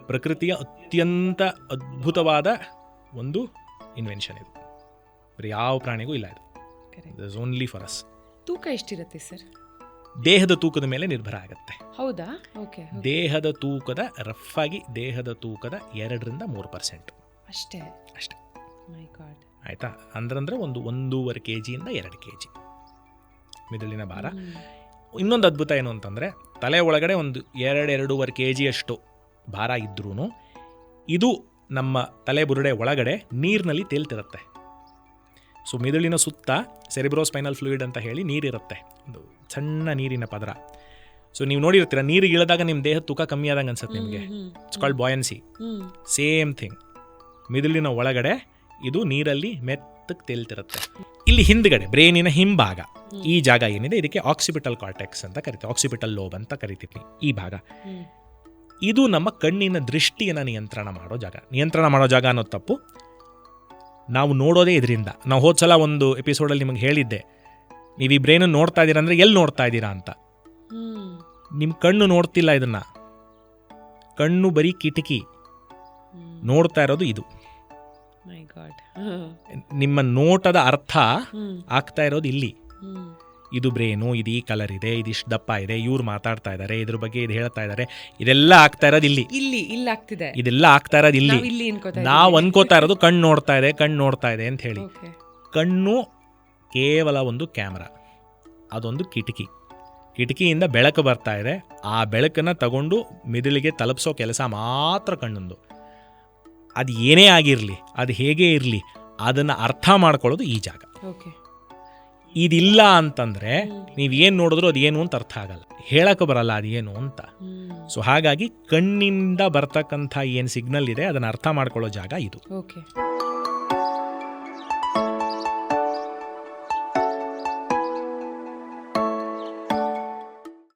ಪ್ರಕೃತಿಯ ಅತ್ಯಂತ ಅದ್ಭುತವಾದ ಒಂದು ಇನ್ವೆನ್ಷನ್ ಇದು. ಬರೀ ಯಾವ ಪ್ರಾಣಿಗೂ ಇಲ್ಲ ಇದು. It is only for us. ತೂಕ ಎಷ್ಟಿರುತ್ತೆ ಸರ್? ದೇಹದ ತೂಕದ ಮೇಲೆ ನಿರ್ಭರ ಆಗುತ್ತೆ. ಹೌದಾ? ಓಕೆ. ದೇಹದ ತೂಕದ ರಫ್ ಆಗಿ ದೇಹದ ತೂಕದ 2-3% ಅಷ್ಟೇ. ಮೈ ಗಾಡ್. ಆಯ್ತಾ? ಅಂದ್ರೆ ಒಂದು 1.5 kg ಇಂದ 2 kg ಮಿದುಳಿನ ಭಾರ. ಇನ್ನೊಂದು ಅದ್ಭುತ ಏನು ಅಂತಂದರೆ, ತಲೆ ಒಳಗಡೆ ಒಂದು 2-2.5 kg ಅಷ್ಟು ಭಾರ ಇದ್ರೂ ಇದು ನಮ್ಮ ತಲೆ ಬುರುಡೆ ಒಳಗಡೆ ನೀರಿನಲ್ಲಿ ತೇಲ್ತಿರುತ್ತೆ. ಸೊ ಮಿದುಳಿನ ಸುತ್ತ ಸೆರಿಬ್ರೋಸ್ಪೈನಲ್ ಫ್ಲೂಯಿಡ್ ಅಂತ ಹೇಳಿ ನೀರಿರುತ್ತೆ, ಒಂದು ಸಣ್ಣ ನೀರಿನ ಪದರ. ಸೊ ನೀವು ನೋಡಿರ್ತೀರ, ನೀರಿಗೆ ಇಳಿದಾಗ ನಿಮ್ಮ ದೇಹದ ತೂಕ ಕಮ್ಮಿ ಆದಂಗೆ ಅನ್ಸುತ್ತೆ ನಿಮಗೆ. It's called buoyancy. Same thing, ಮಿದುಳಿನ ಒಳಗಡೆ ಇದು ನೀರಲ್ಲಿ ಮೆತ್ತಗೆ ತೇಲ್ತಿರುತ್ತೆ. ಇಲ್ಲಿ ಹಿಂದ್ಗಡೆ ಬ್ರೈನಿನ ಹಿಂಭಾಗ ಈ ಜಾಗ ಏನಿದೆ, ಇದಕ್ಕೆ ಆಕ್ಸಿಪಿಟಲ್ ಕಾರ್ಟೆಕ್ಸ್ ಅಂತ ಕರಿತೀವಿ, ಆಕ್ಸಿಪಿಟಲ್ ಲೋಬ್ ಅಂತ ಕರಿತೀವಿ. ಈ ಭಾಗ ಇದು ನಮ್ಮ ಕಣ್ಣಿನ ದೃಷ್ಟಿಯನ್ನು ನಿಯಂತ್ರಣ ಮಾಡೋ ಜಾಗ ಅನ್ನೋದು ತಪ್ಪು. ನಾವು ನೋಡೋದೇ ಇದರಿಂದ. ನಾವು ಹೋದ್ಸಲ ಒಂದು ಎಪಿಸೋಡಲ್ಲಿ ನಿಮಗೆ ಹೇಳಿದ್ದೆ, ನೀವು ಈ ಬ್ರೈನ್ ನೋಡ್ತಾ ಇದ್ದೀರಾ ಅಂದರೆ ಎಲ್ಲಿ ನೋಡ್ತಾ ಇದ್ದೀರಾ ಅಂತ. ನಿಮ್ಮ ಕಣ್ಣು ನೋಡ್ತಿಲ್ಲ ಇದನ್ನ, ಕಣ್ಣು ಬರೀ ಕಿಟಕಿ, ನೋಡ್ತಾ ಇರೋದು ಇದು. ನಿಮ್ಮ ನೋಟದ ಅರ್ಥ ಆಗ್ತಾ ಇರೋದು ಇಲ್ಲಿ. ಇದು ಬ್ರೇನು, ಇದು ಈ ಕಲರ್ ಇದೆ, ಇದಿಷ್ಟು ದಪ್ಪ ಇದೆ, ಇವ್ರು ಮಾತಾಡ್ತಾ ಇದ್ದಾರೆ, ಇದ್ರ ಬಗ್ಗೆ ಇದು ಹೇಳ್ತಾ ಇದ್ದಾರೆ, ಇದೆಲ್ಲ ಆಗ್ತಾ ಇರೋದು ಇಲ್ಲಿ. ಇದೆಲ್ಲ ಆಗ್ತಾ ಇರೋದು ಇಲ್ಲಿ. ನಾವು ಅನ್ಕೋತಾ ಇರೋದು ಕಣ್ಣು ನೋಡ್ತಾ ಇದೆ ಅಂತ ಹೇಳಿ. ಕಣ್ಣು ಕೇವಲ ಒಂದು ಕ್ಯಾಮ್ರಾ, ಅದೊಂದು ಕಿಟಕಿಯಿಂದ ಬೆಳಕು ಬರ್ತಾ ಇದೆ. ಆ ಬೆಳಕನ್ನು ತಗೊಂಡು ಮಿದುಳಿಗೆ ತಲುಪಿಸೋ ಕೆಲಸ ಮಾತ್ರ ಕಣ್ಣೊಂದು. ಅದು ಏನೇ ಆಗಿರಲಿ, ಅದು ಹೇಗೇ ಇರಲಿ, ಅದನ್ನು ಅರ್ಥ ಮಾಡ್ಕೊಳ್ಳೋದು ಈ ಜಾಗ. ಇದಿಲ್ಲ ಅಂತಂದರೆ ನೀವೇನು ನೋಡಿದ್ರು ಅದು ಏನು ಅಂತ ಅರ್ಥ ಆಗಲ್ಲ, ಹೇಳಕ್ಕೆ ಬರಲ್ಲ ಅದು ಏನು ಅಂತ. ಸೊ ಹಾಗಾಗಿ ಕಣ್ಣಿಂದ ಬರ್ತಕ್ಕಂಥ ಏನು ಸಿಗ್ನಲ್ ಇದೆ ಅದನ್ನು ಅರ್ಥ ಮಾಡ್ಕೊಳ್ಳೋ ಜಾಗ ಇದು.